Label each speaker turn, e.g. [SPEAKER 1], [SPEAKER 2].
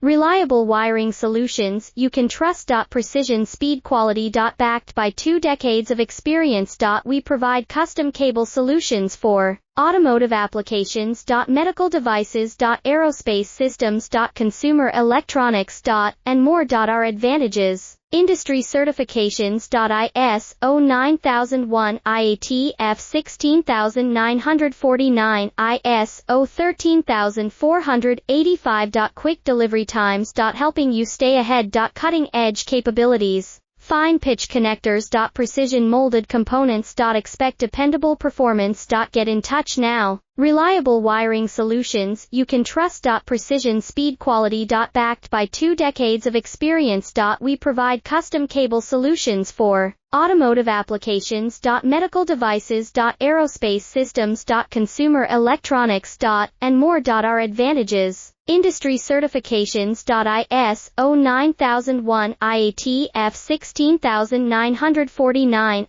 [SPEAKER 1] Reliable wiring solutions you can trust. Precision speed quality. Backed by 2 decades of experience. We provide custom cable solutions for automotive applications. Medical devices. Aerospace systems. Consumer electronics. And more. Our advantages: industry certifications. ISO 9001, IAT F16949, ISO 13485. Quick delivery times. Helping you stay ahead. Cutting edge capabilities: fine pitch connectors. Precision molded components. Expect dependable performance. Get in touch now. Reliable wiring solutions you can trust. Precision speed quality. Backed by 2 decades of experience. We provide custom cable solutions for automotive applications. Medical devices. Aerospace systems. Consumer electronics. And more. Our advantages: industry certifications. ISO 9001, IAT F16949,